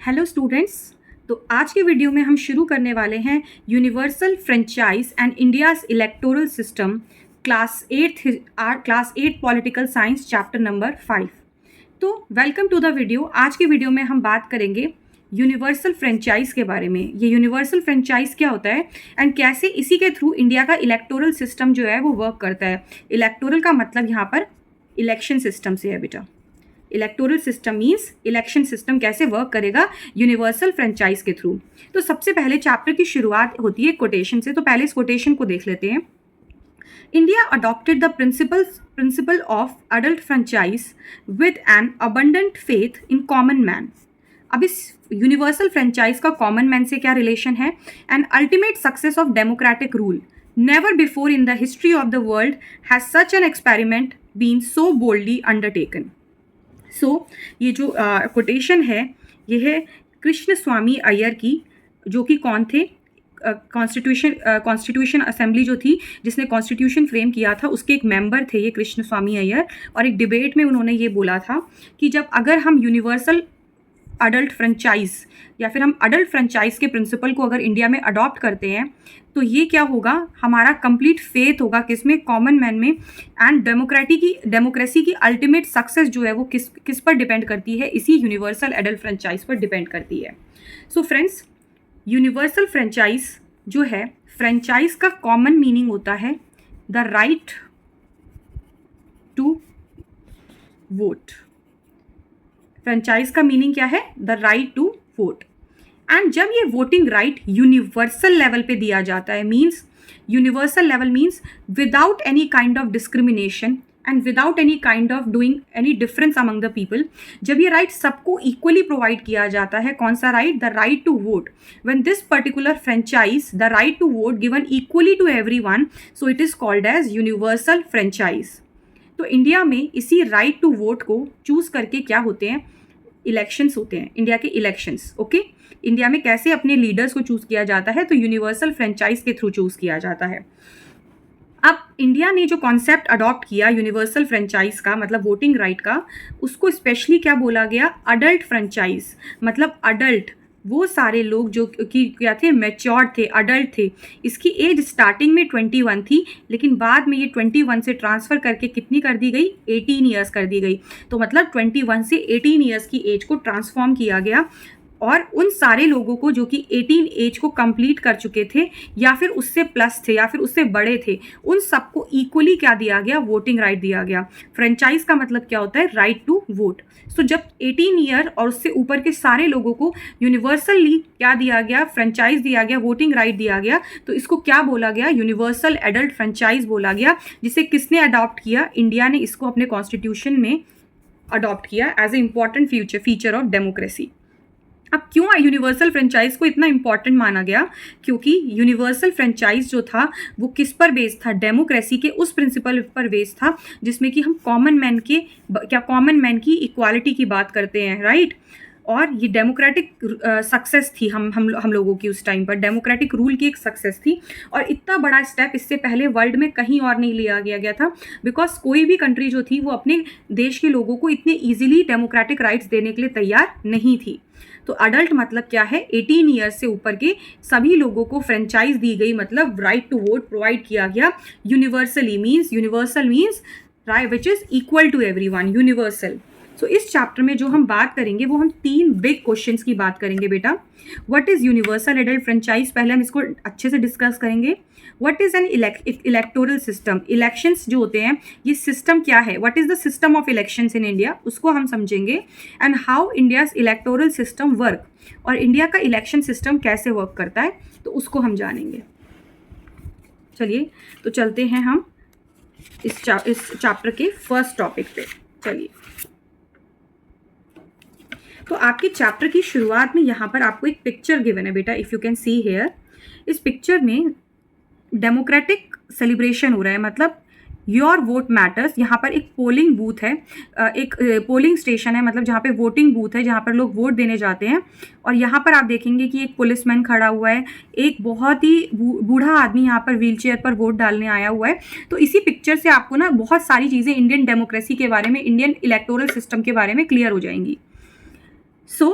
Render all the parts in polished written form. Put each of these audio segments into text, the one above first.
Hello students. तो आज के वीडियो में हम शुरू करने वाले हैं universal franchise and India's electoral system class 8 political science chapter number 5। तो वेलकम टू द वीडियो। आज के वीडियो में हम बात करेंगे यूनिवर्सल फ्रेंचाइज के बारे में। ये यूनिवर्सल फ्रेंचाइज क्या होता है एंड कैसे इसी के थ्रू इंडिया का इलेक्टोरल सिस्टम जो है वो वर्क करता है। इलेक्टोरल का मतलब यहाँ पर इलेक्शन सिस्टम से है बेटा। Electoral system means election system कैसे वर्क करेगा यूनिवर्सल फ्रेंचाइज के थ्रू। तो सबसे पहले चैप्टर की शुरुआत होती है कोटेशन से। तो पहले इस कोटेशन को देख लेते हैं। India adopted the principle of adult franchise with an abundant faith in common man. अब इस यूनिवर्सल फ्रेंचाइज का कॉमन मैन से क्या रिलेशन है? And ultimate success of democratic rule. Never before in the history of the world has such an experiment been so boldly undertaken. So ये जो quotation है ये है कृष्ण स्वामी अय्यर की, जो कि कौन थे? कॉन्स्टिट्यूशन असेंबली जो थी जिसने कॉन्स्टिट्यूशन फ्रेम किया था उसके एक मेंबर थे ये कृष्ण स्वामी अय्यर। और एक डिबेट में उन्होंने ये बोला था कि जब अगर हम यूनिवर्सल अडल्ट फ्रेंचाइज या फिर हम अडल्ट फ्रेंचाइज के प्रिंसिपल को अगर इंडिया में अडॉप्ट करते हैं तो ये क्या होगा? हमारा कंप्लीट फेथ होगा किसमें? कॉमन मैन में। एंड डेमोक्रेसी की अल्टीमेट सक्सेस जो है वो किस पर डिपेंड करती है? इसी यूनिवर्सल एडल्ट फ्रेंचाइज पर डिपेंड करती है। सो फ्रेंड्स, यूनिवर्सल फ्रेंचाइज जो है, फ्रेंचाइज का कॉमन मीनिंग होता है the right to vote. Franchise का मीनिंग क्या है? The right to vote. And जब ये वोटिंग राइट यूनिवर्सल लेवल पे दिया जाता है, means universal level means without any kind of discrimination and without any kind of doing any difference among the people, जब ये राइट सबको इक्वली प्रोवाइड किया जाता है। कौन सा right? The right to vote. When this particular franchise the right to vote given equally to everyone, so it is called as universal franchise. तो India में इसी राइट टू वोट को चूज करके क्या होते हैं? इलेक्शंस होते हैं, इंडिया के इलेक्शंस। ओके, इंडिया में कैसे अपने लीडर्स को चूज किया जाता है? तो यूनिवर्सल फ्रेंचाइज के थ्रू चूज किया जाता है। अब इंडिया ने जो कॉन्सेप्ट अडॉप्ट किया यूनिवर्सल फ्रेंचाइज का, मतलब वोटिंग राइट का, उसको स्पेशली क्या बोला गया? Adult franchise. मतलब अडल्ट वो सारे लोग जो कि क्या थे? मैच्योर्ड थे, अडल्ट थे। इसकी एज स्टार्टिंग में 21 थी, लेकिन बाद में ये 21 से ट्रांसफ़र करके कितनी कर दी गई? 18 ईयर्स कर दी गई। तो मतलब 21 से 18 ईयर्स की एज को ट्रांसफॉर्म किया गया। और उन सारे लोगों को जो कि 18 एज को कंप्लीट कर चुके थे या फिर उससे प्लस थे या फिर उससे बड़े थे, उन सबको इक्वली क्या दिया गया? वोटिंग राइट दिया गया। फ्रेंचाइज का मतलब क्या होता है? Right to vote. सो जब 18 ईयर और उससे ऊपर के सारे लोगों को यूनिवर्सली क्या दिया गया? फ्रेंचाइज दिया गया, वोटिंग राइट दिया गया। तो इसको क्या बोला गया? यूनिवर्सल एडल्ट फ्रेंचाइज बोला गया, जिसे किसने अडॉप्ट किया? इंडिया ने इसको अपने कॉन्स्टिट्यूशन में अडॉप्ट किया as a important feature of democracy. अब क्यों यूनिवर्सल फ्रेंचाइज को इतना इंपॉर्टेंट माना गया? क्योंकि यूनिवर्सल फ्रेंचाइज जो था वो किस पर बेस्ड था? डेमोक्रेसी के उस प्रिंसिपल पर बेस्ड था जिसमें कि हम कॉमन मैन की इक्वालिटी की बात करते हैं, राइट? और ये डेमोक्रेटिक सक्सेस थी हम लोगों की उस टाइम पर, डेमोक्रेटिक रूल की एक सक्सेस थी। और इतना बड़ा स्टेप इससे पहले वर्ल्ड में कहीं और नहीं लिया गया था, बिकॉज कोई भी कंट्री जो थी वो अपने देश के लोगों को इतने ईजिली डेमोक्रेटिक राइट्स देने के लिए तैयार नहीं थी। तो अडल्ट मतलब क्या है? 18 ईयर्स से ऊपर के सभी लोगों को फ्रेंचाइज दी गई, मतलब राइट टू वोट प्रोवाइड किया गया universal means right which is equal to everyone, universal. So इस चैप्टर में जो हम बात करेंगे वो हम 3 बिग क्वेश्चंस की बात करेंगे बेटा। What is universal adult franchise? पहले हम इसको अच्छे से डिस्कस करेंगे। What is an electoral system? Elections जो होते हैं ये सिस्टम क्या है? What is the system of elections in India, उसको हम समझेंगे। And how India's electoral system work, और इंडिया का इलेक्शन सिस्टम कैसे वर्क करता है, तो उसको हम जानेंगे। चलिए तो चलते हैं हम इस चैप्टर के फर्स्ट टॉपिक पे। चलिए, तो आपके चैप्टर की शुरुआत में यहाँ पर आपको एक पिक्चर गिवन है बेटा, if you can see here. इस पिक्चर में डेमोक्रेटिक सेलिब्रेशन हो रहा है, मतलब योर वोट मैटर्स। यहाँ पर एक पोलिंग बूथ है, एक पोलिंग स्टेशन है, मतलब जहाँ पे वोटिंग बूथ है जहाँ पर लोग वोट देने जाते हैं। और यहाँ पर आप देखेंगे कि एक पुलिसमैन खड़ा हुआ है, एक बहुत ही बूढ़ा आदमी यहाँ पर व्हीलचेयर पर वोट डालने आया हुआ है। तो इसी पिक्चर से आपको ना बहुत सारी चीज़ें इंडियन डेमोक्रेसी के बारे में, इंडियन इलेक्टोरल सिस्टम के बारे में क्लियर हो जाएंगी। सो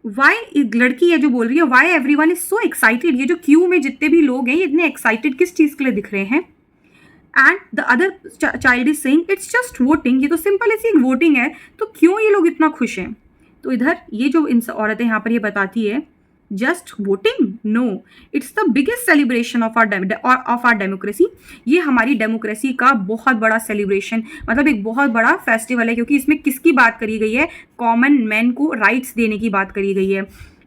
वाई, एक लड़की है जो बोल रही है, why everyone is so excited, ये जो क्यू में जितने भी लोग हैं ये इतने एक्साइटेड किस चीज के लिए दिख रहे हैं? And the other child is saying it's just voting, ये तो सिंपल ऐसी वोटिंग है, तो क्यों ये लोग इतना खुश हैं? तो इधर ये जो इन औरतें यहाँ पर ये बताती है, just voting, no, it's the biggest celebration of our democracy, ये हमारी डेमोक्रेसी का बहुत बड़ा सेलिब्रेशन, मतलब एक बहुत बड़ा फेस्टिवल है, क्योंकि इसमें किसकी बात करी गई है? कॉमन मैन को राइट्स देने की बात करी गई है।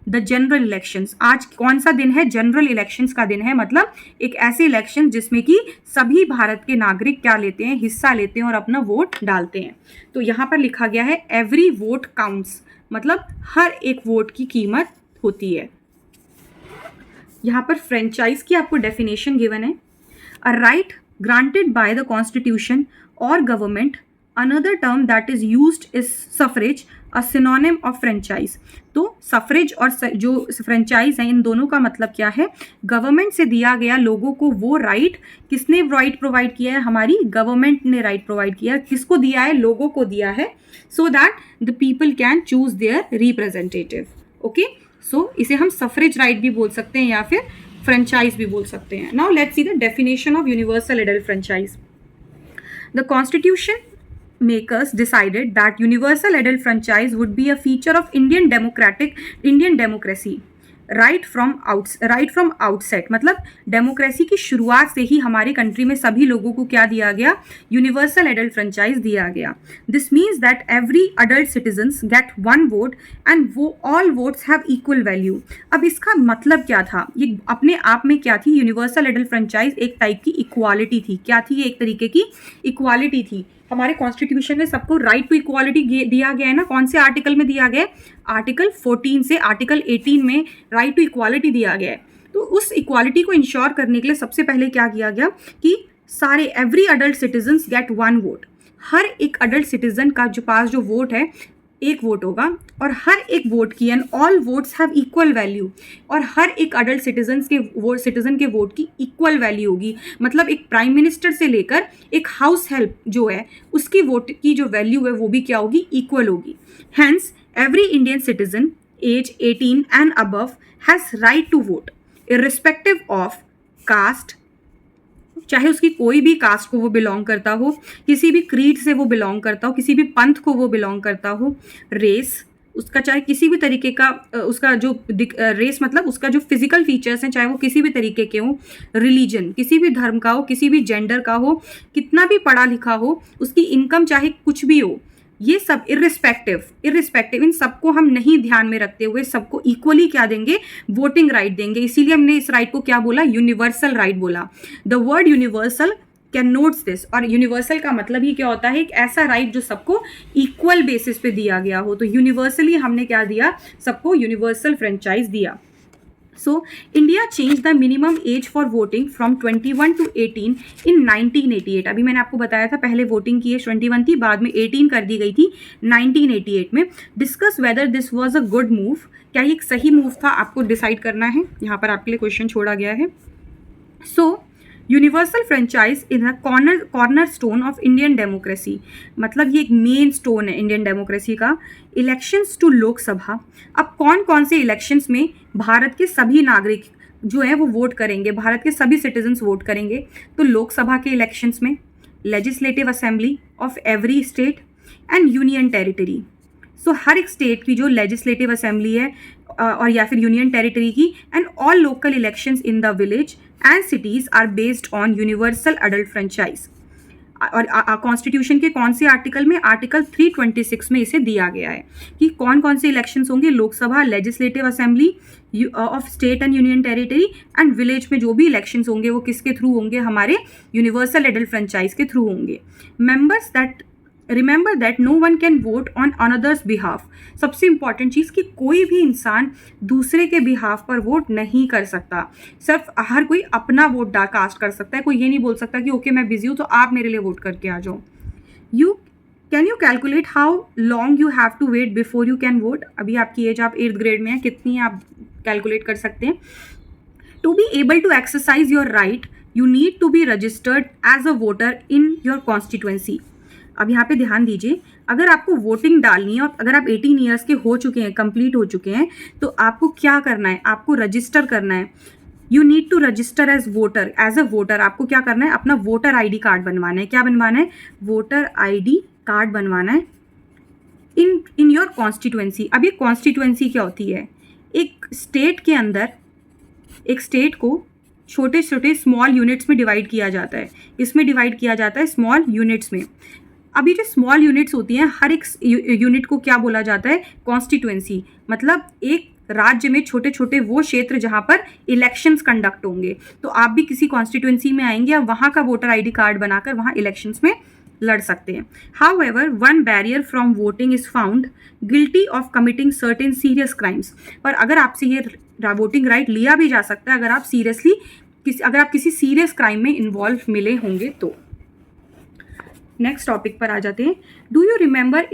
द जनरल इलेक्शंस, आज कौन सा दिन है? जनरल इलेक्शंस का दिन है, मतलब एक ऐसे इलेक्शन जिसमें कि सभी भारत के नागरिक क्या लेते हैं? हिस्सा लेते हैं और अपना वोट डालते हैं। तो यहाँ पर लिखा गया है एवरी वोट काउंट्स, मतलब हर एक वोट की कीमत होती है। यहाँ पर फ्रेंचाइज की आपको डेफिनेशन गिवन है, a right granted by the constitution और government, another term that is used is suffrage, a synonym of franchise. तो सफरेज और जो फ्रेंचाइज है, इन दोनों का मतलब क्या है? गवर्नमेंट से दिया गया लोगों को वो राइट, किसने राइट प्रोवाइड किया है? हमारी गवर्नमेंट ने राइट प्रोवाइड किया है। किसको दिया है? लोगों को दिया है, so that the people can choose their representative. Okay, so इसे हम सफरेज राइट भी बोल सकते हैं या फिर फ्रेंचाइज भी बोल सकते हैं। Now let's see the definition of universal adult franchise. The constitution makers decided that universal adult franchise would be a feature of Indian democracy right from outset, मतलब डेमोक्रेसी की शुरुआत से ही हमारी कंट्री में सभी लोगों को क्या दिया गया? यूनिवर्सल एडल्ट फ्रेंचाइज दिया गया। This means that every adult citizens get one vote and वो all votes have equal value. अब इसका मतलब क्या था? ये अपने आप में क्या थी? यूनिवर्सल एडल्ट फ्रेंचाइज एक टाइप की इक्वालिटी थी। क्या थी? ये एक तरीके की इक्वालिटी थी। हमारे कॉन्स्टिट्यूशन में सबको राइट टू इक्वालिटी दिया गया है ना, कौन से आर्टिकल में दिया गया है? आर्टिकल 14 से आर्टिकल 18 में राइट टू इक्वालिटी दिया गया है। तो उस इक्वालिटी को इंश्योर करने के लिए सबसे पहले क्या किया गया कि सारे every adult citizens get one vote, हर एक अडल्ट सिटीजन का जो पास जो वोट है एक वोट होगा, और हर एक वोट की and all votes have equal value, और हर एक अडल्ट सिटीजन के वोट की इक्वल वैल्यू होगी। मतलब एक प्राइम मिनिस्टर से लेकर एक हाउस हेल्प जो है उसकी वोट की जो वैल्यू है वो भी क्या होगी? इक्वल होगी। Hence every Indian citizen age 18 and above has right to vote irrespective of caste, चाहे उसकी कोई भी कास्ट को वो बिलोंग करता हो, किसी भी क्रीड से वो बिलोंग करता हो, किसी भी पंथ को वो बिलोंग करता हो, रेस उसका चाहे किसी भी तरीके का उसका जो रेस मतलब उसका जो फिजिकल फीचर्स हैं चाहे वो किसी भी तरीके के हों, रिलीजन किसी भी धर्म का हो, किसी भी जेंडर का हो, कितना भी पढ़ा लिखा हो, उसकी इनकम चाहे कुछ भी हो, ये सब इर्रिस्पेक्टिव इन सबको हम नहीं ध्यान में रखते हुए सबको इक्वली क्या देंगे? वोटिंग राइट देंगे। इसीलिए हमने इस राइट को क्या बोला? यूनिवर्सल राइट बोला। The word universal can notes this, और यूनिवर्सल का मतलब ही क्या होता है? एक ऐसा राइट जो सबको इक्वल बेसिस पे दिया गया हो। तो यूनिवर्सली हमने क्या दिया? सबको यूनिवर्सल फ्रेंचाइज दिया। So, India changed the minimum age for voting from 21 to 18 in 1988। अभी मैंने आपको बताया था पहले वोटिंग की एज 21 थी, बाद में 18 कर दी गई थी 1988 में। Discuss whether this was a good move, क्या ये एक सही मूव था? आपको डिसाइड करना है, यहाँ पर आपके लिए क्वेश्चन छोड़ा गया है। So universal franchise is a corner stone of Indian democracy, मतलब ये एक मेन स्टोन है इंडियन डेमोक्रेसी का। इलेक्शंस टू लोकसभा, अब कौन कौन से इलेक्शंस में भारत के सभी नागरिक जो है वो वोट करेंगे? भारत के सभी सिटीजन्स वोट करेंगे। तो लोकसभा के इलेक्शंस में, legislative assembly of every state and union territory. So हर एक स्टेट की जो लेजिस्लेटिव असेंबली है और या फिर यूनियन टेरिटरी की, and all local elections in the village and cities are based on universal adult franchise. और कॉन्स्टिट्यूशन के कौन से आर्टिकल में? आर्टिकल 326 में इसे दिया गया है कि कौन कौन से इलेक्शंस होंगे? Lok Sabha, legislative assembly of state and union territory and village में जो भी इलेक्शंस होंगे वो किसके थ्रू होंगे? हमारे यूनिवर्सल एडल्ट फ्रेंचाइज के थ्रू होंगे। Members that remember that no one can vote on another's behalf, सबसे इंपॉर्टेंट चीज़ कि कोई भी इंसान दूसरे के बिहाफ पर वोट नहीं कर सकता, सिर्फ हर कोई अपना वोट कास्ट कर सकता है। कोई ये नहीं बोल सकता कि ओके मैं बिजी हूँ तो आप मेरे लिए वोट करके आ जाओ। Can you calculate how long you have to wait before you can vote? अभी आपकी एज आप 8th ग्रेड में है, कितनी आप कैलकुलेट कर सकते हैं? To be able to exercise your right you need to be registered as a voter in your constituency. अब यहाँ पे ध्यान दीजिए, अगर आपको वोटिंग डालनी है और अगर आप 18 ईयर्स के हो चुके हैं, कंप्लीट हो चुके हैं, तो आपको क्या करना है, आपको रजिस्टर करना है। You need to register as voter. As a voter आपको क्या करना है, अपना वोटर आईडी कार्ड बनवाना है। क्या बनवाना है, वोटर आईडी कार्ड बनवाना है इन योर कॉन्स्टिट्यूएंसी। अब ये कॉन्स्टिट्यूएंसी क्या होती है, एक स्टेट के अंदर एक स्टेट को छोटे छोटे स्मॉल यूनिट्स में डिवाइड किया जाता है। इसमें डिवाइड किया जाता है स्मॉल यूनिट्स में। अब ये जो स्मॉल यूनिट्स होती हैं, हर एक यूनिट को क्या बोला जाता है, कॉन्स्टिट्यूएंसी। मतलब एक राज्य में छोटे छोटे वो क्षेत्र जहां पर इलेक्शंस कंडक्ट होंगे। तो आप भी किसी कॉन्स्टिट्यूएंसी में आएंगे, आप वहां का वोटर आईडी कार्ड बनाकर वहां इलेक्शंस में लड़ सकते हैं। However one barrier from voting is found guilty of committing certain serious crimes. पर अगर आपसे ये वोटिंग राइट लिया भी जा सकता है अगर आप किसी सीरियस क्राइम में इन्वॉल्व मिले होंगे तो। नेक्स्ट टॉपिक पर आ जाते हैं। Do you remember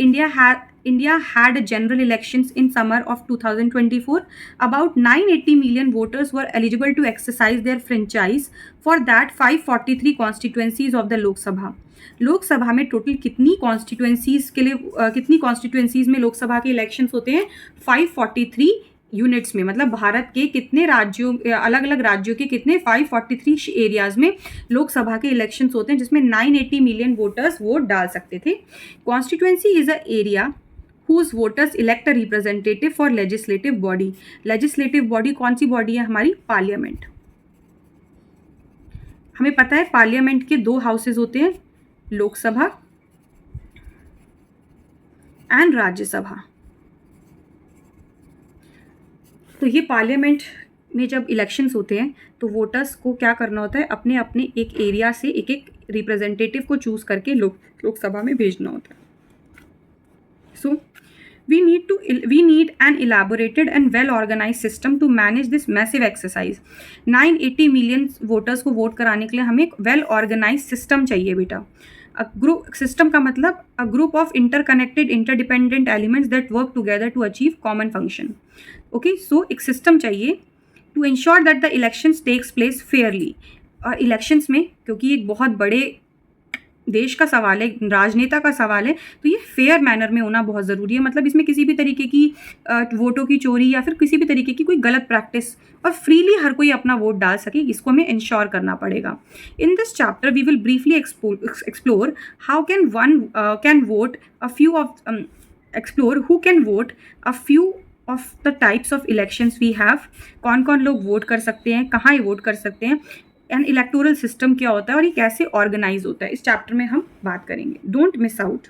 India had general elections in summer of 2024. About 980 million voters were eligible to exercise their franchise. For that, 543 constituencies of the Lok Sabha. Lok Sabha में total कितनी constituencies में लोकसभा के इलेक्शंस होते हैं, 543 units में। मतलब भारत के कितने राज्यों, अलग अलग राज्यों के कितने 543 एरियाज में लोकसभा के इलेक्शंस होते हैं, जिसमें 980 मिलियन वोटर्स वोट डाल सकते थे। Constituency is a area whose voters elect a representative for legislative body. legislative body कौन सी बॉडी है, हमारी पार्लियामेंट। हमें पता है पार्लियामेंट के 2 हाउसेज होते हैं, लोकसभा एंड राज्यसभा। तो ये पार्लियामेंट में जब इलेक्शंस होते हैं तो वोटर्स को क्या करना होता है, अपने अपने एक एरिया से एक एक रिप्रेजेंटेटिव को चूज करके लोकसभा में भेजना होता है। So we need an elaborated and well organized system to manage this massive exercise. 980 million voters को वोट कराने के लिए हमें एक वेल ऑर्गेनाइज सिस्टम चाहिए बेटा। ग्रुप सिस्टम का मतलब a group of interconnected interdependent elements that work together to achieve common function. Okay, so एक सिस्टम चाहिए to ensure that the elections takes place fairly. और इलेक्शंस में, क्योंकि एक बहुत बड़े देश का सवाल है, राजनेता का सवाल है, तो ये फेयर मैनर में होना बहुत ज़रूरी है। मतलब इसमें किसी भी तरीके की वोटों की चोरी या फिर किसी भी तरीके की कोई गलत प्रैक्टिस, और फ्रीली हर कोई अपना वोट डाल सके, इसको हमें इंश्योर करना पड़ेगा। In this chapter we will briefly explore how can vote a few of of the types of elections we have. कौन कौन लोग वोट कर सकते हैं, कहाँ ये वोट कर सकते हैं, एंड इलेक्टोरल सिस्टम क्या होता है और ये कैसे ऑर्गेनाइज होता है, इस चैप्टर में हम बात करेंगे। Don't miss out.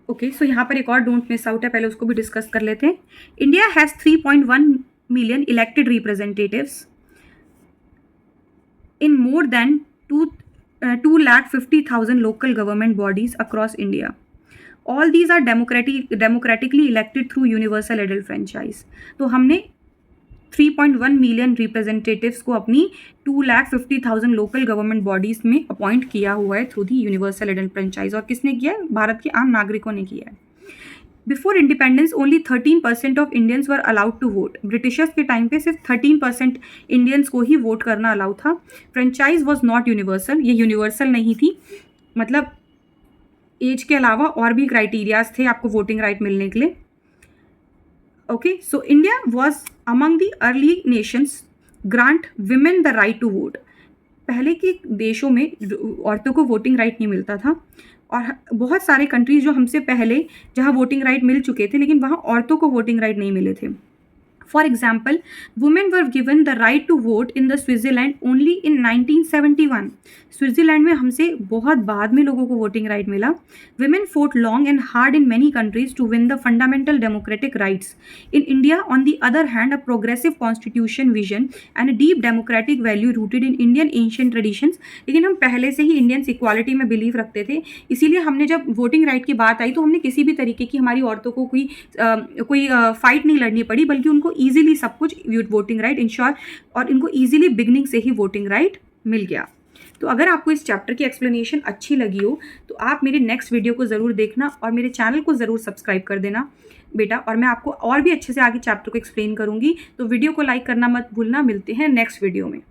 ओके, सो यहाँ पर एक और डोंट मिस आउट है, पहले उसको भी डिस्कस कर लेते हैं। India has 3.1 million elected representatives in more than 250,000 local government bodies across India. All these are democratically elected through universal adult franchise. तो हमने 3.1 मिलियन रिप्रेजेंटेटिव्स को अपनी 250,000 लोकल गवर्नमेंट बॉडीज में अपॉइंट किया हुआ है through the universal adult franchise. और किसने किया है, भारत के आम नागरिकों ने किया है। Before independence only 13% of Indians were allowed to vote. Britishers के टाइम पे सिर्फ 13% इंडियंस को ही वोट करना अलाउ था। फ्रेंचाइज वॉज नॉट यूनिवर्सल, ये यूनिवर्सल नहीं थी। मतलब एज के अलावा और भी क्राइटेरियाज थे आपको वोटिंग राइट मिलने के लिए। Okay, so India was among the early nations grant women the right to vote. पहले के देशों में औरतों को वोटिंग राइट नहीं मिलता था, और बहुत सारे कंट्रीज जो हमसे पहले जहाँ वोटिंग राइट मिल चुके थे, लेकिन वहाँ औरतों को वोटिंग राइट नहीं मिले थे। For example, women were given the right to vote in the Switzerland only in 1971। Switzerland में हमसे बहुत बाद में लोगों को वोटिंग राइट मिला। Women fought long and hard in many countries to win the fundamental democratic rights. In India on the other hand a progressive constitution vision and deep democratic value rooted in Indian ancient traditions. लेकिन हम पहले से ही Indians equality में believe रखते थे, इसीलिए हमने जब वोटिंग राइट की बात आई तो हमने किसी भी तरीके की हमारी औरतों को कोई फाइट नहीं लड़नी पड़ी, बल्कि उनको ईजिली सब कुछ वोटिंग राइट इंश्योर, और इनको ईजिली बिगनिंग से ही वोटिंग राइट मिल गया। तो अगर आपको इस चैप्टर की एक्सप्लेनेशन अच्छी लगी हो तो आप मेरे नेक्स्ट वीडियो को ज़रूर देखना और मेरे चैनल को ज़रूर सब्सक्राइब कर देना बेटा, और मैं आपको और भी अच्छे से आगे चैप्टर को एक्सप्लेन करूँगी। तो वीडियो को लाइक करना मत भूलना। मिलते हैं नेक्स्ट वीडियो में।